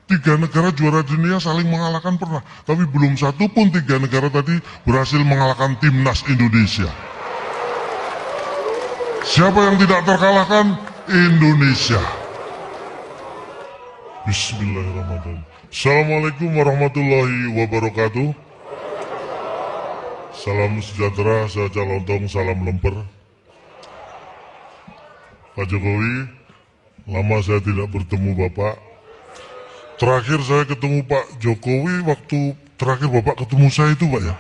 3 negara juara dunia saling mengalahkan pernah, tapi belum satu pun 3 negara tadi berhasil mengalahkan timnas Indonesia. Siapa yang tidak terkalahkan? Indonesia. Bismillahirrahmanirrahim. Assalamualaikum warahmatullahi wabarakatuh. Salam sejahtera, saja lontong, salam lemper. Pak Jokowi, lama saya tidak bertemu Bapak. Terakhir saya ketemu Pak Jokowi waktu terakhir Bapak ketemu saya itu, Pak, ya.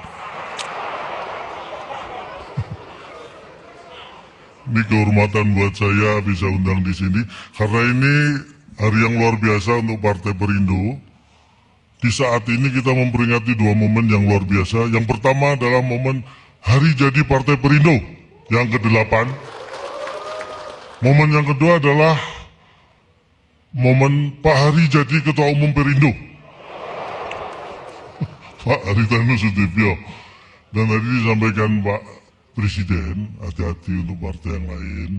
Ini kehormatan buat saya bisa undang di sini karena ini hari yang luar biasa untuk Partai Perindo. Di saat ini kita memperingati 2 momen yang luar biasa. Yang pertama adalah momen hari jadi Partai Perindo yang ke-8. Momen yang kedua adalah momen Pak Hari jadi Ketua Umum Perindo, Pak Haritanu Sudibyo. Dan tadi disampaikan Pak Presiden, hati-hati untuk partai yang lain.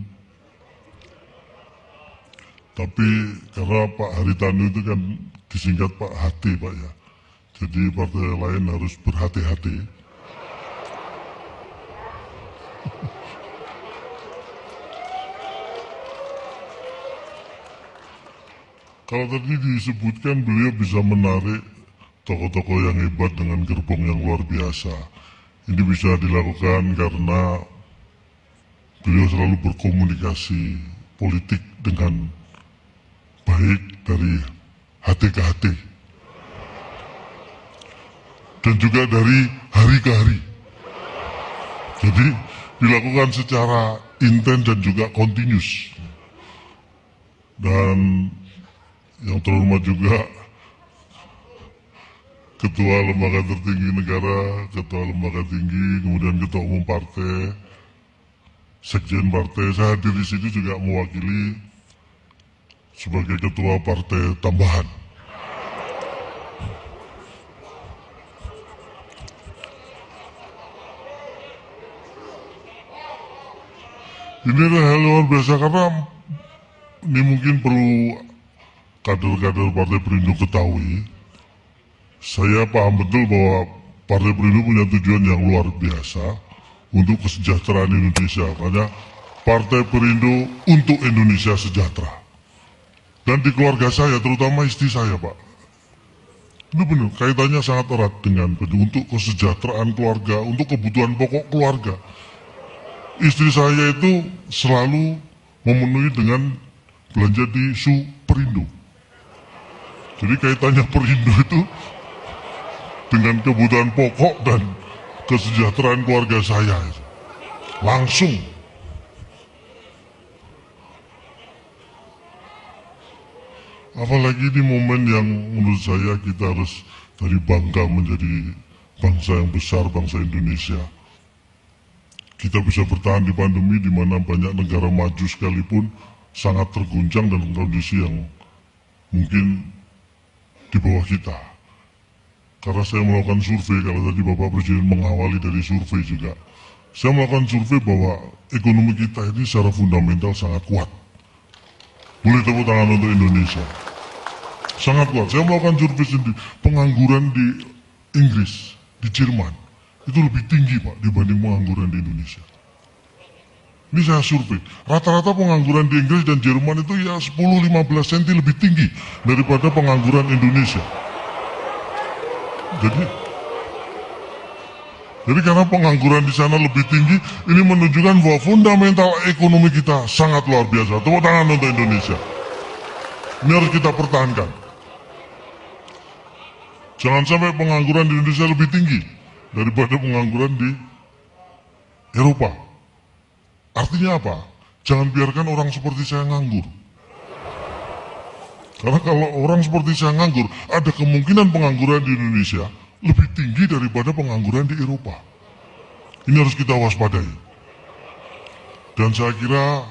Tapi karena Pak Haritanu itu kan disingkat Pak Hati, Pak, ya. Jadi partai lain harus berhati-hati. Kalau tadi disebutkan beliau bisa menarik tokoh-tokoh yang hebat dengan gerbong yang luar biasa. Ini bisa dilakukan karena beliau selalu berkomunikasi politik dengan baik dari hati ke hati. Dan juga dari hari ke hari. Jadi dilakukan secara intens dan juga kontinus. Dan yang terhormat juga Ketua Lembaga Tertinggi Negara, Ketua Lembaga Tinggi, kemudian Ketua Umum Partai, Sekjen Partai. Saya hadir di sini juga mewakili sebagai Ketua Partai Tambahan. Ini adalah hal luar biasa karena ini mungkin perlu kader-kader Partai Perindo ketahui. Saya paham betul bahwa Partai Perindo punya tujuan yang luar biasa untuk kesejahteraan Indonesia. Makanya Partai Perindo untuk Indonesia sejahtera. Dan di keluarga saya, terutama istri saya, Pak, ini benar, kaitannya sangat erat dengan untuk kesejahteraan keluarga, untuk kebutuhan pokok keluarga. Istri saya itu selalu memenuhi dengan belanja di Superindo. Jadi kaitannya Perindo itu dengan kebutuhan pokok dan kesejahteraan keluarga saya. Langsung. Apalagi di momen yang menurut saya kita harus dari bangga menjadi bangsa yang besar, bangsa Indonesia. Kita bisa bertahan di pandemi di mana banyak negara maju sekalipun sangat terguncang dalam kondisi yang mungkin di bawah kita. Karena saya melakukan survei, kalau tadi Bapak Presiden mengawali dari survei juga, saya melakukan survei bahwa ekonomi kita ini secara fundamental sangat kuat. Boleh tepuk tangan untuk Indonesia. Sangat kuat. Saya melakukan survei sendiri. Pengangguran di Inggris, di Jerman, itu lebih tinggi, Pak, dibanding pengangguran di Indonesia. Ini saya survei, rata-rata pengangguran di Inggris dan Jerman itu ya 10-15 cm lebih tinggi daripada pengangguran Indonesia. Jadi karena pengangguran di sana lebih tinggi, ini menunjukkan bahwa fundamental ekonomi kita sangat luar biasa. Tepuk tangan untuk Indonesia. Ini harus kita pertahankan. Jangan sampai pengangguran di Indonesia lebih tinggi daripada pengangguran di Eropa. Artinya apa? Jangan biarkan orang seperti saya nganggur. Karena kalau orang seperti saya nganggur, ada kemungkinan pengangguran di Indonesia lebih tinggi daripada pengangguran di Eropa. Ini harus kita waspadai. Dan saya kira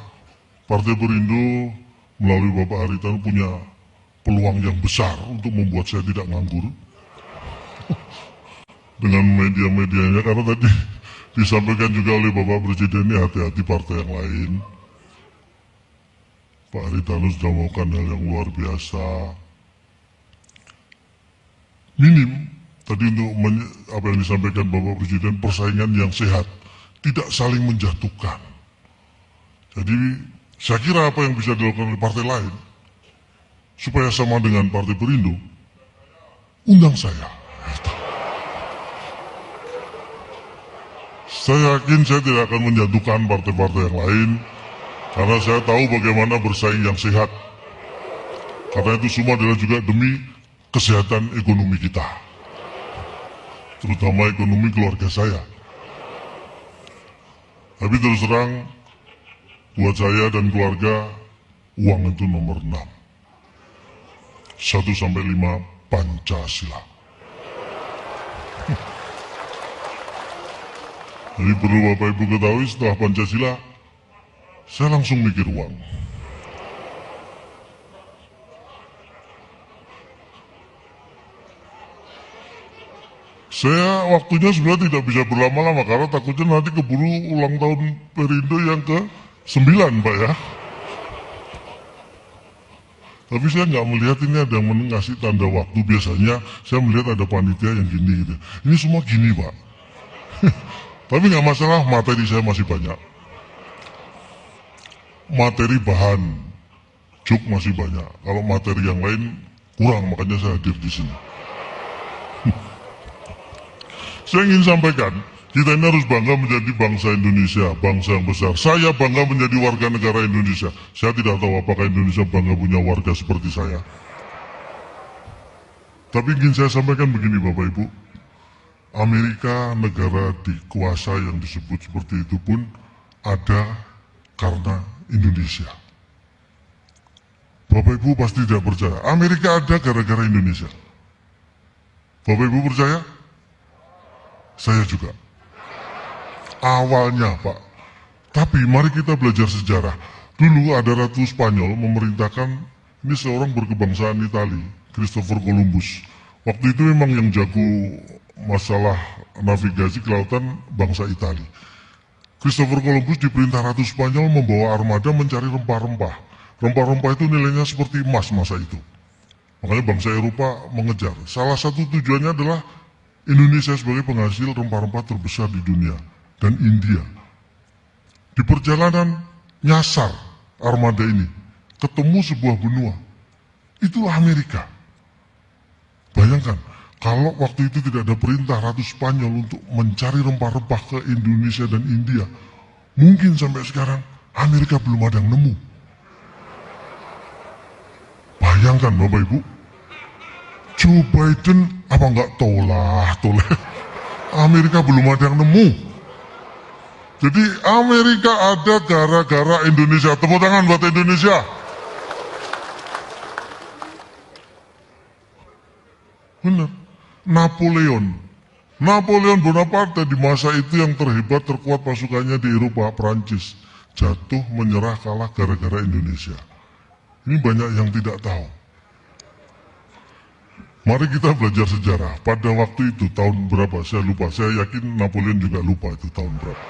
Partai Perindo melalui Bapak Haritanu punya peluang yang besar untuk membuat saya tidak nganggur. Dengan media-medianya, karena tadi disampaikan juga oleh Bapak Presiden, ini hati-hati partai yang lain. Pak Haritanu sudah melakukan hal yang luar biasa. minim tadi untuk apa yang disampaikan Bapak Presiden, persaingan yang sehat, tidak saling menjatuhkan. Jadi saya kira apa yang bisa dilakukan oleh partai lain supaya sama dengan Partai Perindo, undang saya. Saya yakin saya tidak akan menjatuhkan partai-partai yang lain karena saya tahu bagaimana bersaing yang sehat. Karena itu semua adalah juga demi kesehatan ekonomi kita, terutama ekonomi keluarga saya. Tapi terus terang, buat saya dan keluarga, uang itu nomor 6. 1-5 Pancasila. Jadi perlu Bapak Ibu ketahui, setelah Pancasila, saya langsung mikir uang. Saya waktunya sebenarnya tidak bisa berlama-lama karena takutnya nanti keburu ulang tahun Perindo yang ke-9, Pak ya. Tapi saya nggak melihat ini ada yang ngasih tanda waktu. Biasanya saya melihat ada panitia yang gini gitu. Ini semua gini, Pak. Tapi nggak masalah, materi saya masih banyak. Materi bahan, joke masih banyak. Kalau materi yang lain kurang, makanya saya hadir di sini. Saya ingin sampaikan, kita ini harus bangga menjadi bangsa Indonesia, bangsa yang besar. Saya bangga menjadi warga negara Indonesia. Saya tidak tahu apakah Indonesia bangga punya warga seperti saya. Tapi ingin saya sampaikan begini Bapak Ibu, Amerika negara dikuasa yang disebut seperti itu pun ada karena Indonesia. Bapak Ibu pasti tidak percaya, Amerika ada gara-gara Indonesia. Bapak Ibu percaya? Saya juga. Awalnya Pak. Tapi mari kita belajar sejarah. Dulu ada Ratu Spanyol memerintahkan, ini seorang berkebangsaan Itali, Christopher Columbus. Waktu itu memang yang jago masalah navigasi ke lautan bangsa Itali. Christopher Columbus diperintah Ratu Spanyol membawa armada mencari rempah-rempah. Rempah-rempah itu nilainya seperti emas masa itu. Makanya bangsa Eropa mengejar. Salah satu tujuannya adalah Indonesia sebagai penghasil rempah-rempah terbesar di dunia, dan India. Di perjalanan nyasar armada ini, ketemu sebuah benua. Itulah Amerika. Bayangkan, kalau waktu itu tidak ada perintah Ratu Spanyol untuk mencari rempah-rempah ke Indonesia dan India, mungkin sampai sekarang Amerika belum ada yang nemu. Bayangkan Bapak Ibu, Joe Biden apa nggak toleh. Amerika belum ada yang nemu. Jadi Amerika ada gara-gara Indonesia. Tepuk tangan buat Indonesia. Benar. Napoleon Bonaparte di masa itu yang terhebat, terkuat pasukannya di Eropa, Prancis, jatuh menyerah kalah gara-gara Indonesia. Ini banyak yang tidak tahu. Mari kita belajar sejarah. Pada waktu itu tahun berapa? Saya lupa. Saya yakin Napoleon juga lupa itu tahun berapa.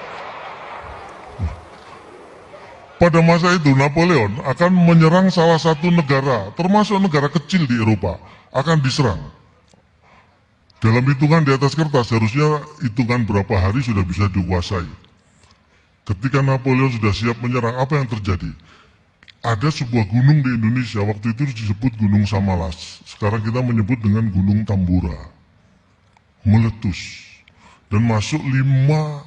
Pada masa itu Napoleon akan menyerang salah satu negara, termasuk negara kecil di Eropa, akan diserang. Dalam hitungan di atas kertas, harusnya hitungan berapa hari sudah bisa dikuasai. Ketika Napoleon sudah siap menyerang, apa yang terjadi? Ada sebuah gunung di Indonesia, waktu itu disebut Gunung Samalas. Sekarang kita menyebut dengan Gunung Tambora. Meletus. Dan masuk 5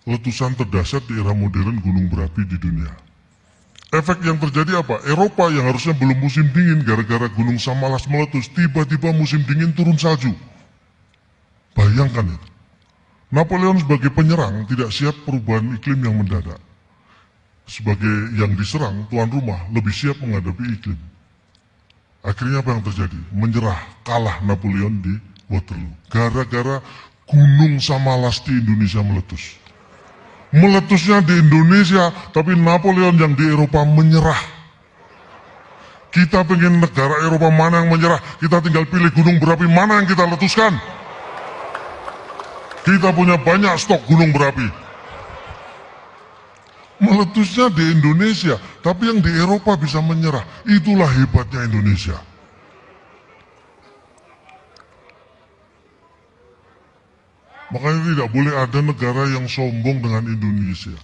letusan terdahsyat di era modern gunung berapi di dunia. Efek yang terjadi apa? Eropa yang harusnya belum musim dingin gara-gara Gunung Samalas meletus, tiba-tiba musim dingin turun salju. Bayangkan itu. Napoleon sebagai penyerang tidak siap perubahan iklim yang mendadak. Sebagai yang diserang, tuan rumah lebih siap menghadapi iklim. Akhirnya apa yang terjadi? Menyerah, kalah Napoleon di Waterloo. Gara-gara Gunung Samalas di Indonesia meletus. Meletusnya di Indonesia, tapi Napoleon yang di Eropa menyerah. Kita pengen negara Eropa mana yang menyerah, kita tinggal pilih gunung berapi mana yang kita letuskan. Kita punya banyak stok gunung berapi. Meletusnya di Indonesia, tapi yang di Eropa bisa menyerah. Itulah hebatnya Indonesia. Makanya tidak boleh ada negara yang sombong dengan Indonesia.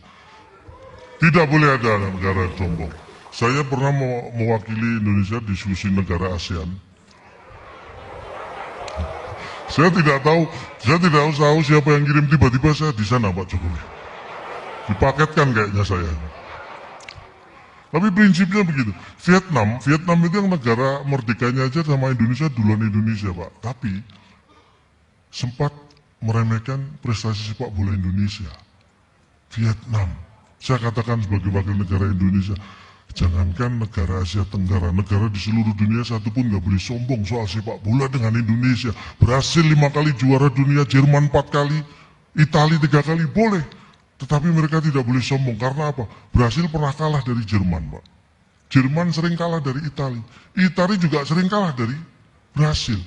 Tidak boleh ada negara yang sombong. Saya pernah mewakili Indonesia di diskusi negara ASEAN. Saya tidak tahu siapa yang kirim, tiba-tiba saya di sana Pak Jokowi. Dipaketkan kayaknya saya. Tapi prinsipnya begitu. Vietnam itu yang negara merdekanya aja sama Indonesia duluan Indonesia Pak. Tapi sempat meremehkan prestasi sepak bola Indonesia. Vietnam, saya katakan sebagai wakil negara Indonesia, jangankan negara Asia Tenggara, negara di seluruh dunia satupun nggak boleh sombong soal sepak bola dengan Indonesia. Brasil 5 kali juara dunia, Jerman 4 kali, Italia 3 kali, boleh. Tetapi mereka tidak boleh sombong, karena apa? Brasil pernah kalah dari Jerman, Pak. Jerman sering kalah dari Italia. Italia juga sering kalah dari Brasil.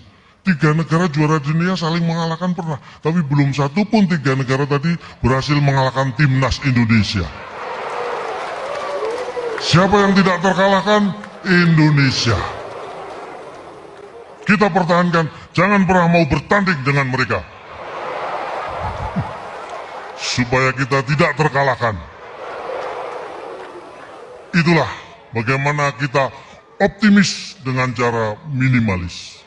3 negara juara dunia saling mengalahkan pernah. Tapi belum satu pun 3 negara tadi berhasil mengalahkan timnas Indonesia. Siapa yang tidak terkalahkan? Indonesia. Kita pertahankan, jangan pernah mau bertanding dengan mereka. Supaya kita tidak terkalahkan. Itulah bagaimana kita optimis dengan cara minimalis.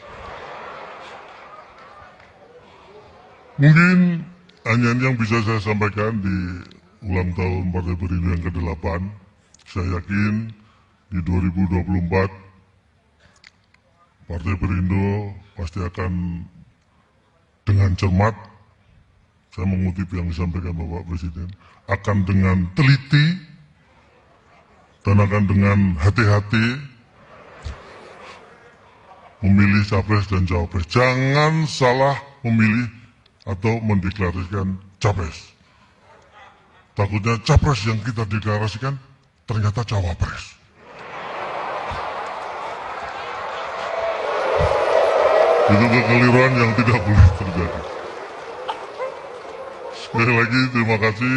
Mungkin hanya ini yang bisa saya sampaikan di ulang tahun Partai Perindo yang ke-8. Saya yakin di 2024 Partai Perindo pasti akan dengan cermat, saya mengutip yang disampaikan Bapak Presiden, akan dengan teliti dan akan dengan hati-hati memilih capres dan cawapres. Jangan salah memilih atau mendeklarasikan capres. Takutnya capres yang kita deklarasikan ternyata cawapres. Itu kekeliruan yang tidak boleh terjadi. Sekali lagi terima kasih.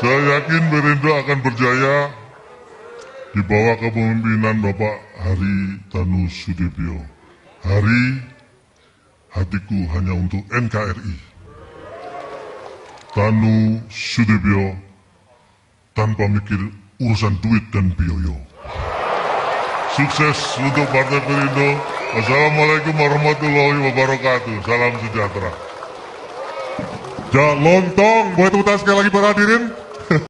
Saya yakin Perindo akan berjaya di bawah kepemimpinan Bapak Haritanu Sudibyo. Hari hatiku hanya untuk NKRI. Tanu Sudibyo tanpa mikir urusan duit dan biaya. Sukses untuk Partai Perindo. Wassalamualaikum warahmatullahi wabarakatuh. Salam sejahtera. Ja lontong, buat tepuk tangan sekali lagi para hadirin.